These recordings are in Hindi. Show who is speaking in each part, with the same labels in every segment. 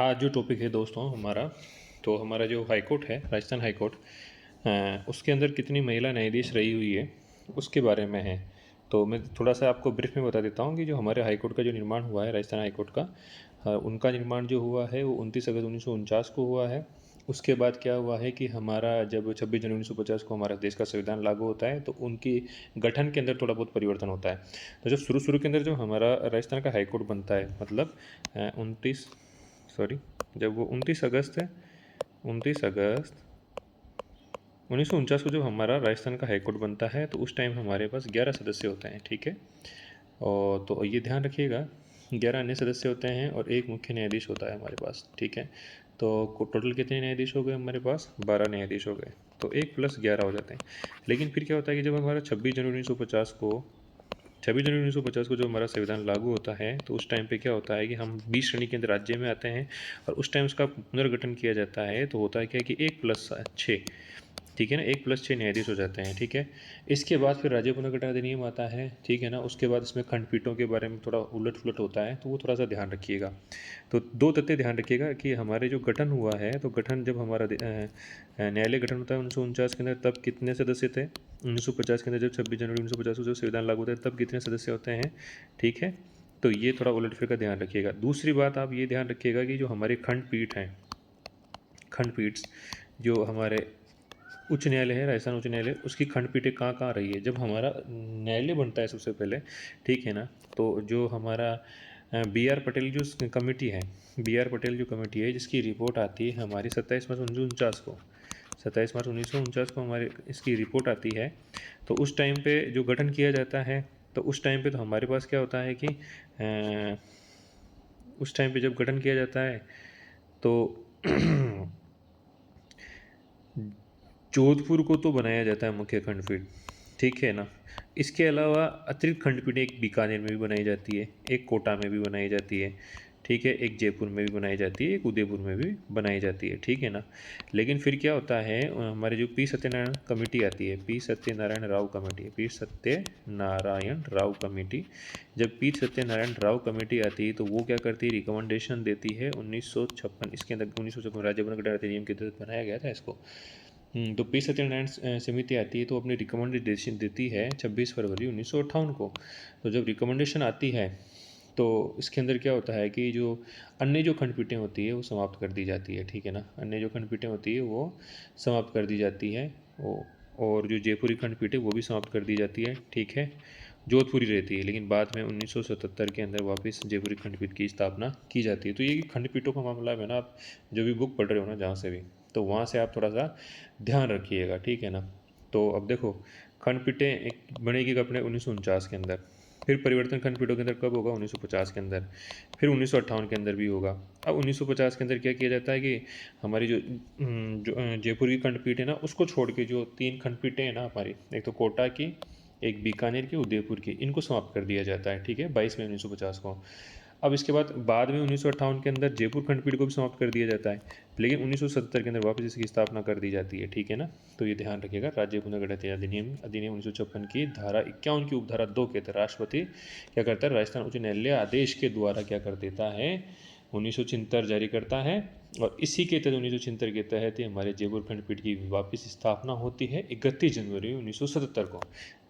Speaker 1: आज जो टॉपिक है दोस्तों हमारा, तो हमारा जो हाई कोर्ट है, राजस्थान हाई कोर्ट, उसके अंदर कितनी महिला न्यायाधीश रही हुई है उसके बारे में है। तो मैं थोड़ा सा आपको ब्रीफ में बता देता हूँ कि जो हमारे हाई कोर्ट का जो निर्माण हुआ है, राजस्थान हाई कोर्ट का, उनका निर्माण जो हुआ है वो 29 अगस्त 1949 को हुआ है। उसके बाद क्या हुआ है कि हमारा जब 26 जनवरी 1950 को हमारा देश का संविधान लागू होता है तो उनकी गठन के अंदर थोड़ा बहुत परिवर्तन होता है। तो जब शुरू के अंदर जो हमारा राजस्थान का हाई कोर्ट बनता है, मतलब 29 सॉरी जब वो 29 अगस्त 1949 को जब हमारा राजस्थान का हाईकोर्ट बनता है तो उस टाइम हमारे पास 11 सदस्य होते हैं, ठीक है। और तो ये ध्यान रखिएगा, 11 अन्य सदस्य होते हैं और एक मुख्य न्यायाधीश होता है हमारे पास, ठीक है। तो टोटल कितने न्यायाधीश हो गए हमारे पास? 12 न्यायाधीश हो गए, तो 1 + 11 हो जाते हैं। लेकिन फिर क्या होता है कि जब हमारा 26 जनवरी 1950 को जब हमारा संविधान लागू होता है तो उस टाइम पे क्या होता है कि हम 20 श्रेणी के अंदर राज्य में आते हैं और उस टाइम उसका पुनर्गठन किया जाता है। तो होता है क्या कि 1 + 6, ठीक है ना, 1 + 6 न्यायाधीश हो जाते हैं, ठीक है। इसके बाद फिर राज्य पुनर्गठन अधिनियम आता है, ठीक है ना। उसके बाद इसमें खंडपीठों के बारे में थोड़ा उलट पुलट होता है, तो वो थोड़ा सा ध्यान रखिएगा। तो 2 तथ्य ध्यान रखिएगा कि हमारे जो गठन हुआ है, तो गठन जब हमारा न्यायालय गठन होता है 1949 के अंदर, तब कितने सदस्य थे? 1950 के अंदर जब 26 जनवरी 1950 को जब संविधान लागू होता है तब कितने सदस्य होते हैं, ठीक है। तो ये थोड़ा उलटफेर का ध्यान रखिएगा। दूसरी बात आप ये ध्यान रखिएगा कि जो हमारे खंडपीठ हैं, खंडपीठ जो हमारे उच्च न्यायालय है, राजस्थान उच्च न्यायालय, उसकी खंडपीठें कहाँ कहाँ रही है। जब हमारा न्यायालय बनता है सबसे पहले, ठीक है ना, तो जो हमारा B.R. पटेल जो कमेटी है, B.R. पटेल जो कमेटी है जिसकी रिपोर्ट आती है हमारी 27 मार्च 1949 को हमारे इसकी रिपोर्ट आती है। तो उस टाइम पे जो गठन किया जाता है, तो उस टाइम पे तो हमारे पास क्या होता है कि उस टाइम पे जब गठन किया जाता है तो जोधपुर को तो बनाया जाता है मुख्य खंडपीठ, ठीक है ना। इसके अलावा अतिरिक्त खंडपीठें एक बीकानेर में भी बनाई जाती है, एक कोटा में भी बनाई जाती है, ठीक है, एक जयपुर में भी बनाई जाती है, एक उदयपुर में भी बनाई जाती है, ठीक है ना। लेकिन फिर क्या होता है, हमारे जो पी सत्यनारायण कमेटी आती है, P Satyanarayan Rao committee, P Satyanarayan Rao committee, जब पी सत्यनारायण राव कमेटी आती है तो वो क्या करती है, रिकमेंडेशन देती है 1956, इसके अंदर 1956 राज्य पुनर्गठन अधिनियम के तहत बनाया गया था इसको। तो पी सत्यनारायण समिति आती है तो अपनी रिकमेंडेशन देती है 26 फरवरी 1958 को। तो जब रिकमेंडेशन आती है तो इसके अंदर क्या होता है कि जो अन्य जो खंडपीठें होती है वो समाप्त कर दी जाती है, ठीक है ना। अन्य जो खंडपीठें होती है वो समाप्त कर दी जाती है, वो और जो जयपुरी खंडपीठ है वो भी समाप्त कर दी जाती है, ठीक है। जोधपुरी रहती है, लेकिन बाद में 1977 के अंदर वापस जयपुरी खंडपीठ की स्थापना की जाती है। तो ये खंडपीठों का मामला है ना, आप जो भी बुक पढ़ रहे हो ना जहाँ से भी, तो वहाँ से आप थोड़ा सा ध्यान रखिएगा, ठीक है ना। तो अब देखो, खंडपीठें एक बनेगी अपने 1949 के अंदर, फिर परिवर्तन खंडपीठों के अंदर कब होगा? 1950 के अंदर, फिर 1958 के अंदर भी होगा। अब 1950 के अंदर क्या किया जाता है कि हमारी जो जयपुर की खंडपीठ है ना, उसको छोड़ के जो 3 खंडपीठें हैं ना हमारी, एक तो कोटा की, एक बीकानेर की, उदयपुर की, इनको समाप्त कर दिया जाता है, ठीक है, 22 मई 1950 को। अब इसके बाद में 1958 के अंदर जयपुर खंडपीठ को भी समाप्त कर दिया जाता है, लेकिन 1970 के अंदर वापस इसकी स्थापना कर दी जाती है, ठीक है ना। तो ये ध्यान रखिएगा, राज्य पुनर्गठन अधिनियम 1956 की धारा 51 की उपधारा 2 के तहत राष्ट्रपति क्या करता है, राजस्थान उच्च न्यायालय आदेश के द्वारा क्या कर देता है, 1976 जारी करता है। और इसी के तहत 1976 के तहत ही हमारे जयपुर खंडपीठ की वापस स्थापना होती है 31 जनवरी 1977 को।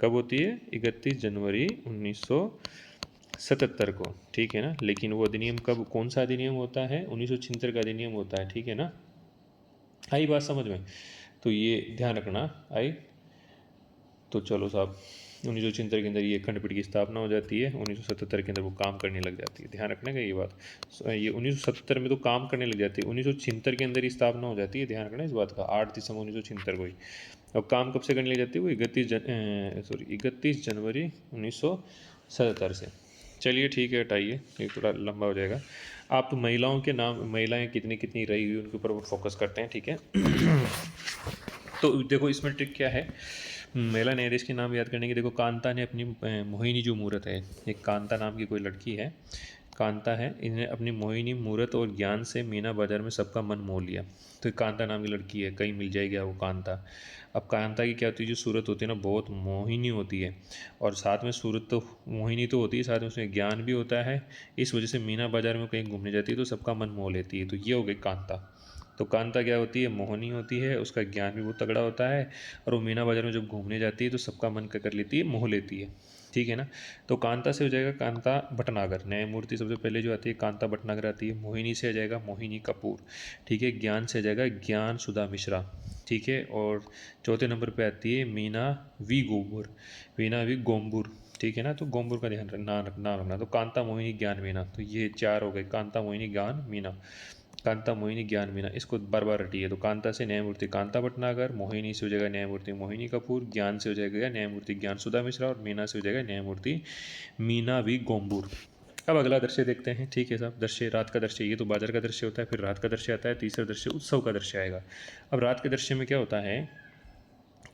Speaker 1: कब होती है? 31 जनवरी 1977 को, ठीक है ना। लेकिन वो अधिनियम कब, कौन सा अधिनियम होता है? 1976 का अधिनियम होता है, ठीक है ना। आई बात समझ में? तो ये ध्यान रखना, आई। तो चलो साहब, 1976 के अंदर ये खंडपीठ की स्थापना हो जाती है, 1977 के अंदर वो काम करने लग जाती है, ध्यान रखने का ये बात। ये 1977 में तो काम करने लग जाती है, 1976 के अंदर ही स्थापना हो जाती है, ध्यान रखना इस बात का, 8 दिसंबर 1976 को ही। और काम कब से करने लग जाती है? वो 31 जनवरी 1977 से। चलिए ठीक है, हटाइए, ये थोड़ा लंबा हो जाएगा। आप महिलाओं के नाम, महिलाएं कितनी कितनी रही हुई उनके ऊपर फोकस करते हैं, ठीक है। तो देखो इसमें ट्रिक क्या है, महिला न्यायाधीश के नाम याद करने की। देखो, कांता ने अपनी मोहिनी जो मूर्त है, एक कांता नाम की कोई लड़की है, कांता है, इन्हें अपनी मोहिनी मूरत और ज्ञान से मीना बाजार में सबका मन मोह लिया। तो एक कांता नाम की लड़की है, कहीं मिल जाएगी आपको कांता। अब कांता की क्या होती है, जो सूरत होती है ना बहुत मोहिनी होती है, और साथ में सूरत तो मोहिनी तो होती है, साथ में उसमें ज्ञान भी होता है। इस वजह से मीना बाजार में कहीं घूमने जाती है तो सबका मन मोह लेती है। तो ये हो गई कांता। तो कांता क्या होती है, मोहिनी होती है, उसका ज्ञान भी बहुत तगड़ा होता है, और वो मीना बाजार में जब घूमने जाती है तो सबका मन क्या कर लेती है, मोह लेती है। ठीक है ना। तो कांता से हो जाएगा कांता भटनागर, न्यायमूर्ति सबसे पहले जो आती है कांता भटनागर आती है। मोहिनी से आ जाएगा मोहिनी कपूर। ठीक है। ज्ञान से आ जाएगा ज्ञान सुधा मिश्रा। ठीक है। और चौथे नंबर पे आती है मीना वी गोबर, मीना वी गोम्बुर। ठीक है ना। तो गोम्बुर का ध्यान नाम रखना। तो कांता मोहिनी ज्ञान मीना, तो ये चार हो गए, कांता मोहिनी ज्ञान मीना, कांता मोहिनी ज्ञान मीना। इसको बार बार रटिए। तो कांता से न्यायमूर्ति कांता भटनागर, मोहिनी से हो जाएगा न्यायमूर्ति मोहिनी कपूर, ज्ञान से हो जाएगा न्यायमूर्ति ज्ञान सुधा मिश्रा, और मीना से हो जाएगा न्यायमूर्ति मीना वी गोम्बूर। अब अगला दृश्य देखते हैं। ठीक है साहब। दृश्य रात का दृश्य, ये तो बाजार का दृश्य होता है, फिर रात का दृश्य आता है, तीसरा दृश्य उत्सव का दृश्य आएगा। अब रात के दृश्य में क्या होता है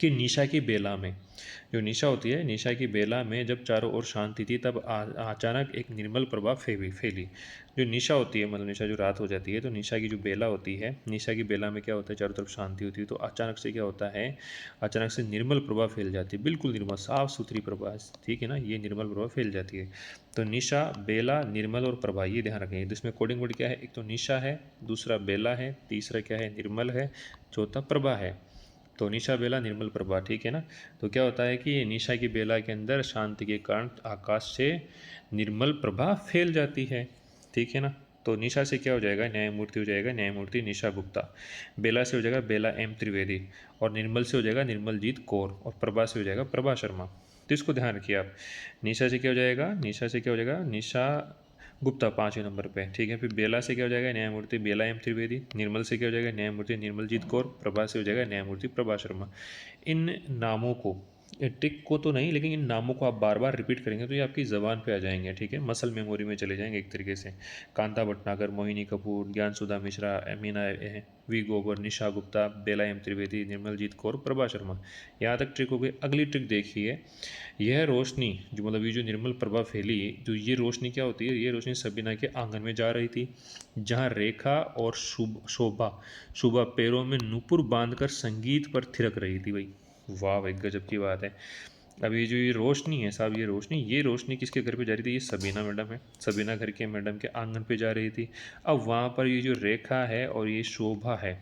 Speaker 1: कि निशा की बेला में, जो निशा होती है, निशा की बेला में जब चारों ओर शांति थी तब अचानक एक निर्मल प्रभा फैली। जो निशा होती है, मतलब निशा जो रात हो जाती है, तो निशा की जो बेला होती है, निशा की बेला में क्या होता है, चारों तरफ शांति होती है, तो अचानक से क्या होता है, अचानक से निर्मल प्रभा फैल जाती है, बिल्कुल निर्मल साफ सुथरी प्रभा। ठीक है ना। ये निर्मल प्रभा फैल जाती है। तो निशा, बेला, निर्मल और प्रभा, ये ध्यान रखेंगे। तो इसमें कोडिंग वर्ड क्या है, एक तो निशा है, दूसरा बेला है, तीसरा क्या है, निर्मल है, चौथा प्रभा है। तो निशा बेला निर्मल प्रभा। ठीक है ना। तो क्या होता है कि निशा की बेला के अंदर शांति के कारण आकाश से निर्मल प्रभा फैल जाती है। ठीक है ना। तो निशा से क्या हो जाएगा, न्यायमूर्ति हो जाएगा न्यायमूर्ति निशा गुप्ता, बेला से हो जाएगा बेला एम त्रिवेदी, और निर्मल से हो जाएगा निर्मलजीत कौर, और प्रभा से हो जाएगा प्रभा शर्मा। तो इसको ध्यान रखिए आप। निशा से क्या हो जाएगा, निशा से क्या हो जाएगा, निशा गुप्ता 5वें नंबर पे। ठीक है। फिर बेला से क्या हो जाएगा, न्यायमूर्ति बेला एम त्रिवेदी। निर्मल से क्या हो जाएगा, न्यायमूर्ति निर्मलजीत कौर। प्रभा से हो जाएगा न्यायमूर्ति प्रभा शर्मा। इन नामों को, टिक को तो नहीं, लेकिन इन नामों को आप बार बार रिपीट करेंगे तो ये आपकी ज़बान पे आ जाएंगे। ठीक है। मसल मेमोरी में चले जाएंगे एक तरीके से। कांता भटनागर, मोहिनी कपूर, ज्ञान सुधा मिश्रा, मीना वी गोबर, निशा गुप्ता, बेला एम त्रिवेदी, निर्मलजीत कौर, प्रभा शर्मा। यहाँ तक ट्रिक हो गई। अगली ट्रिक देखिए। यह रोशनी जो, मतलब ये जो निर्मल प्रभा फैली, तो ये रोशनी क्या होती है, ये रोशनी सबीना के आंगन में जा रही थी, जहाँ रेखा और शोभा शोभा पैरों में नूपुर बांधकर संगीत पर थिरक रही थी। भाई वाह भाई, गजब की बात है। अब ये जो ये रोशनी है साहब, ये रोशनी किसके घर पे जा रही थी, ये सबीना मैडम है, सबीना घर के मैडम के आंगन पे जा रही थी। अब वहाँ पर ये जो रेखा है और ये शोभा है,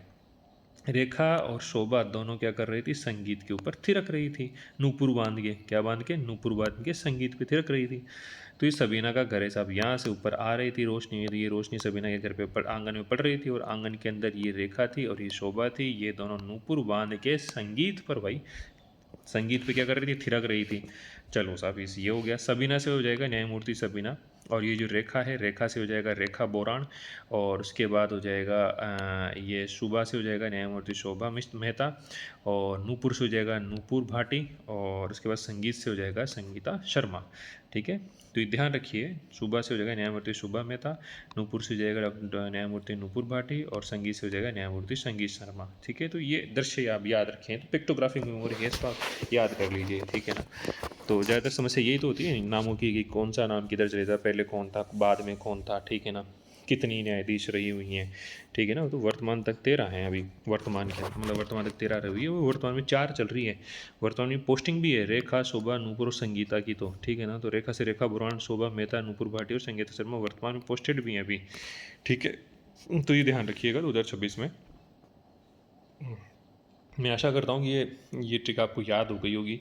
Speaker 1: रेखा और शोभा दोनों क्या कर रही थी, संगीत के ऊपर थिरक रही थी, नूपुर बांध के, क्या बांध के, नूपुर बांध के संगीत पे थिरक रही थी। तो ये सबीना का घर है साहब, यहाँ से ऊपर आ रही थी रोशनी, ये रोशनी सबीना के घर पे आंगन में पड़ रही थी, और आंगन के अंदर ये रेखा थी और ये शोभा थी, ये दोनों नूपुर बांध के संगीत पर, भाई संगीत पे क्या कर रही थी, थिरक रही थी। चलो साहब, इस ये हो गया। सबीना से हो जाएगा न्यायमूर्ति सबीना, और ये जो रेखा है, रेखा से हो जाएगा रेखा बोरान, और उसके बाद हो जाएगा ये शोभा से हो जाएगा न्यायमूर्ति शोभा मेहता, और नूपुर से हो जाएगा नूपुर भाटी, और उसके बाद संगीत से हो जाएगा संगीता शर्मा। ठीक है। तो ये ध्यान रखिए, शोभा से हो जाएगा न्यायमूर्ति शोभा मेहता, नूपुर से हो जाएगा न्यायमूर्ति नूपुर भाटी, और संगीत से हो जाएगा न्यायमूर्ति संगीत शर्मा। ठीक है। तो ये दृश्य आप याद रखें, तो पिक्टोग्राफिक मेमोरी है, इसको आप याद कर लीजिए। ठीक है ना। तो ज़्यादातर समस्या यही तो होती है नामों की, कि कौन सा नाम किधर चले था, पहले कौन था, बाद में कौन था। ठीक है ना। कितनी न्यायाधीश रही हुई हैं। ठीक है ना। तो वर्तमान तक 13 हैं अभी, वर्तमान के मतलब वर्तमान तक 13 रही हुई है, वो वर्तमान में 4 चल रही है। वर्तमान में पोस्टिंग भी है, रेखा, शोभा, नूपुर और संगीता की। तो ठीक है ना। तो रेखा से रेखा बुरान, शोभा मेहता, नूपुर भाटी और संगीता शर्मा वर्तमान में पोस्टेड भी हैं अभी। ठीक है। तो ये ध्यान रखिएगा 2026 में। मैं आशा करता हूँ कि ये ट्रिक आपको याद हो गई होगी,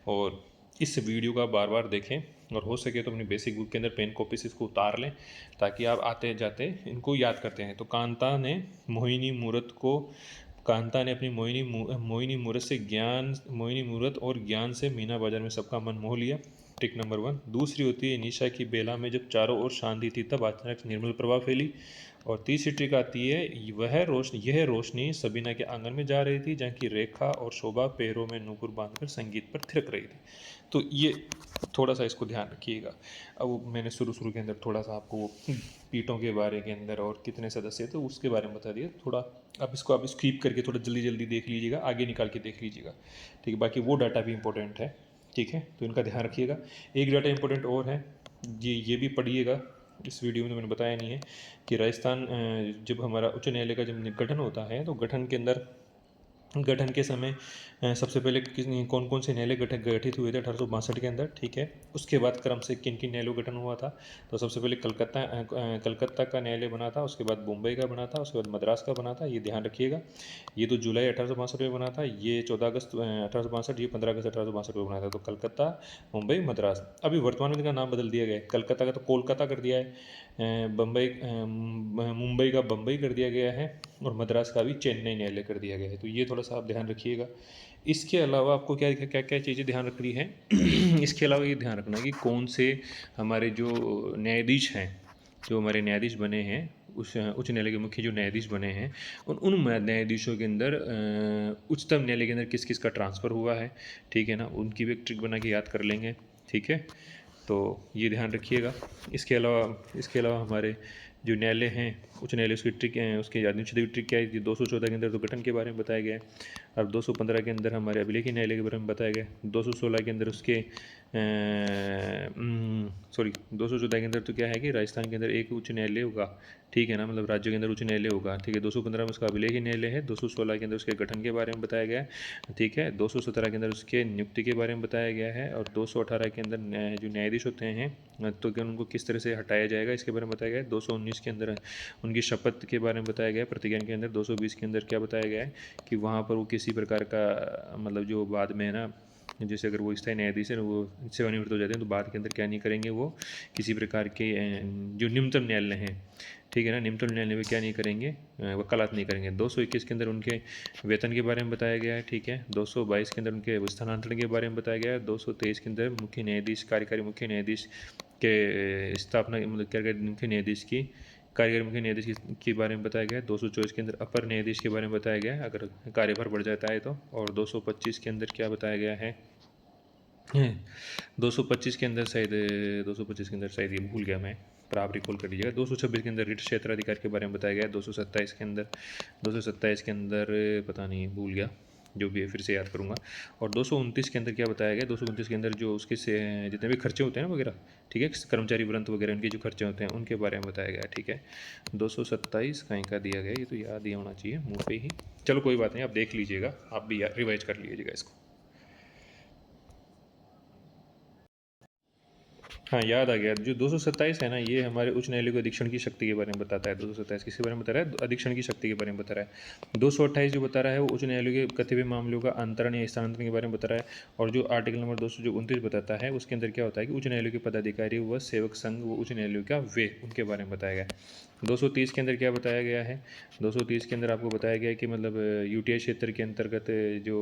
Speaker 1: और इस वीडियो का बार बार देखें, और हो सके तो अपनी बेसिक बुक के अंदर पेन कॉपी से इसको उतार लें, ताकि आप आते जाते इनको याद करते हैं। तो मोहिनी मूरत को कांता ने अपनी मोहिनी मूरत से मोहिनी मूरत और ज्ञान से मीना बाजार में सबका मन मोह लिया। Trick number 1। दूसरी होती है, निशा की बेला में जब चारों ओर शांति थी तब अचानक निर्मल प्रभा फैली। और तीसरी ट्रिक आती है, यह रोशनी सबीना के आंगन में जा रही थी, जहाँ की रेखा और शोभा पैरों में नूपुर बांधकर संगीत पर थिरक रही थी। तो ये थोड़ा सा इसको ध्यान रखिएगा। अब मैंने शुरू के अंदर थोड़ा सा आपको पीठों के बारे के अंदर और कितने सदस्य थे उसके बारे में बता दिया थोड़ा। आप स्कीप करके थोड़ा जल्दी जल्दी देख लीजिएगा, आगे निकाल के देख लीजिएगा। ठीक है। बाकी वो डाटा भी इंपॉर्टेंट है। ठीक है। तो इनका ध्यान रखिएगा। एक डाटा इंपॉर्टेंट और है, ये भी पढ़िएगा। इस वीडियो में तो मैंने बताया नहीं है कि राजस्थान जब हमारा उच्च न्यायालय का जब गठन होता है तो गठन के समय सबसे पहले कौन कौन से न्यायालय गठित हुए थे 1862 के अंदर, ठीक है। उसके बाद क्रम से किन किन न्यायालयों का गठन हुआ था। तो सबसे पहले कलकत्ता का न्यायालय बना था, उसके बाद मुंबई का बना था, उसके बाद मद्रास का बना था। ये ध्यान रखिएगा। ये तो जुलाई 1862 में बना था, ये 14 अगस्त 1862, ये 15 अगस्त 1862 में बना था। तो कलकत्ता, मुंबई, मद्रास। अभी वर्तमान में इनका नाम बदल दिया गया है। कलकत्ता का तो कोलकाता कर दिया है, मुंबई का बम्बई कर दिया गया है, और मद्रास का भी चेन्नई न्यायालय कर दिया गया है। तो ये थोड़ा सा आप ध्यान रखिएगा। इसके अलावा आपको क्या क्या क्या चीज़ें ध्यान रखनी है इसके अलावा ये ध्यान रखना है कि कौन से हमारे जो न्यायाधीश हैं, जो हमारे न्यायाधीश बने हैं, उस उच्च न्यायालय के मुख्य जो न्यायाधीश बने हैं, उन न्यायाधीशों के अंदर उच्चतम न्यायालय के अंदर किस किस का ट्रांसफ़र हुआ है, ठीक है ना। उनकी भी एक ट्रिक बना के याद कर लेंगे, ठीक है। तो ये ध्यान रखिएगा। इसके अलावा हमारे जो न्यायालय हैं, उच्च न्यायालय, उसकी ट्रिक उसकी administrative ट्रिक क्या है। 214 के अंदर तो गठन के बारे में बताया गया है। अब 215 के अंदर हमारे अभिलेखीय न्यायालय के बारे में बताया गया है। 216 के अंदर उसके 214 के अंदर तो क्या है कि राजस्थान के अंदर एक उच्च न्यायालय होगा, ठीक है ना, मतलब राज्यों के अंदर उच्च न्यायालय होगा, ठीक है। 215 में उसका अभिलेखीय न्यायालय है। 216 के अंदर उसके गठन के बारे में बताया गया है, ठीक है। 217 के अंदर उसके नियुक्ति के बारे में बताया गया है, और 218 के अंदर जो न्यायाधीश होते हैं तो क्या उनको किस तरह से हटाया जाएगा, इसके बारे में बताया गया है। 219 के अंदर उनकी शपथ के बारे में बताया गया है, प्रतिज्ञा के अंदर। 220 के अंदर क्या बताया गया है कि वहाँ पर वो किसी प्रकार का मतलब जो बाद में ना, जैसे अगर वो स्थायी न्यायाधीश है, वो सेवानिवृत्त हो जाते हैं, तो बाद के अंदर क्या नहीं करेंगे, वो किसी प्रकार के जो निम्नतम न्यायालय हैं, ठीक है ना, निम्नतम न्यायालय में क्या नहीं करेंगे, वकालत नहीं करेंगे। 221 के अंदर उनके वेतन के बारे में बताया गया है, ठीक है। 222 के अंदर उनके स्थानांतरण के बारे में बताया गया है। 223 के अंदर मुख्य न्यायाधीश, कार्यकारी मुख्य न्यायाधीश के स्थापना, मतलब कार्यकारी मुख्य न्यायाधीश की कार्यकारी मुख्य न्यायाधीश के बारे में बताया गया है। 224 के अंदर अपर न्यायाधीश के बारे में बताया गया है, अगर कार्यभार बढ़ जाता है तो। और 225 के अंदर क्या बताया गया है, 225 के अंदर शायद 225 के अंदर शायद ये भूल गया मैं, पर आप रिकॉल कर लीजिएगा। 226 के अंदर रिट क्षेत्राधिकार के बारे में बताया गया है। 227 के अंदर पता नहीं, भूल गया, जो भी है फिर से याद करूँगा। और 229 के अंदर क्या बताया गया, 229 के अंदर जो उसके से जितने भी खर्चे होते हैं ना वगैरह, ठीक है, कर्मचारी वृंत वगैरह उनके जो खर्चे होते हैं उनके बारे में बताया गया, ठीक है। 227 कहीं का दिया गया, ये तो याद ही होना चाहिए मुँह पे ही। चलो कोई बात नहीं, आप देख लीजिएगा, आप भी रिवाइज कर लीजिएगा इसको। हाँ, याद आ गया। जो 227 है ना, ये हमारे उच्च न्यायालय को अधीक्षण की शक्ति के बारे में बताता है। 227 किसके बारे में बता रहा है, अधीक्षण की शक्ति के बारे में बता रहा है। 228 जो बता रहा है वो उच्च न्यायालय के कतिपय मामलों का अंतरण या स्थानांतरण के बारे में बता रहा है। और जो आर्टिकल नंबर 229 बताता है, उसके अंदर क्या होता है कि उच्च न्यायालय के पदाधिकारी व सेवक संघ व उच्च न्यायालय का वे, उनके बारे में बताया गया। 230 के अंदर क्या बताया गया है, 230 के अंदर आपको बताया गया है कि मतलब यूटीआई क्षेत्र के अंतर्गत जो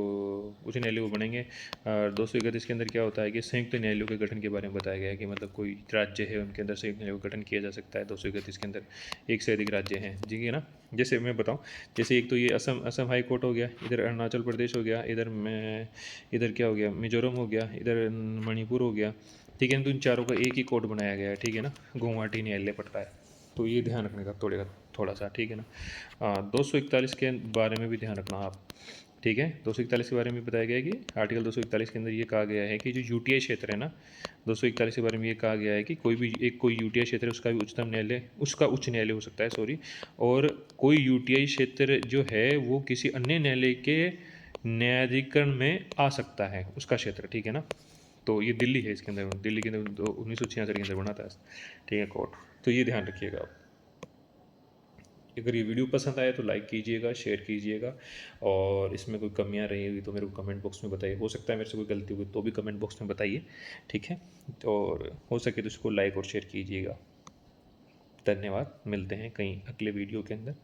Speaker 1: उच्च न्यायालय वो बनेंगे। और 231 के अंदर क्या होता है कि संयुक्त न्यायालयों के गठन के बारे में बताया गया है कि मतलब कोई राज्य है उनके अंदर संयुक्त न्यायालय का गठन किया जा सकता है। 231 के अंदर एक से अधिक राज्य हैं, जी है ना। जैसे मैं बताऊं, जैसे एक तो ये असम हाई कोर्ट हो गया, इधर अरुणाचल प्रदेश हो गया, इधर क्या हो गया, मिजोरम हो गया, इधर मणिपुर हो गया, ठीक है। तो इन चारों का एक ही कोर्ट बनाया गया है, ठीक है ना, गुवाहाटी न्यायालय पड़ता है। तो ये ध्यान रखने का थोड़ा सा, ठीक है ना। 241 के बारे में भी ध्यान रखना आप, ठीक है। 241 के बारे में बताया गया है कि आर्टिकल 241 के अंदर ये कहा गया है कि जो यूटीआई क्षेत्र है ना, 241 के बारे में ये कहा गया है कि कोई यूटीआई क्षेत्र है, उसका भी उच्चतम न्यायालय, उसका उच्च न्यायालय हो सकता है, सॉरी। और कोई यूटीआई क्षेत्र जो है वो किसी अन्य न्यायालय के न्यायाधिकरण में आ सकता है, उसका क्षेत्र, ठीक है ना। तो ये दिल्ली है, इसके अंदर दिल्ली के अंदर 1966 के अंदर बना था, ठीक है, कोर्ट। तो ये ध्यान रखिएगा आप। अगर ये वीडियो पसंद आए तो लाइक कीजिएगा, शेयर कीजिएगा, और इसमें कोई कमियां रही हुई तो मेरे को कमेंट बॉक्स में बताइए। हो सकता है मेरे से कोई गलती हुई तो भी कमेंट बॉक्स में बताइए, ठीक है। और हो सके तो इसको लाइक और शेयर कीजिएगा। धन्यवाद, मिलते हैं कहीं अगले वीडियो के अंदर।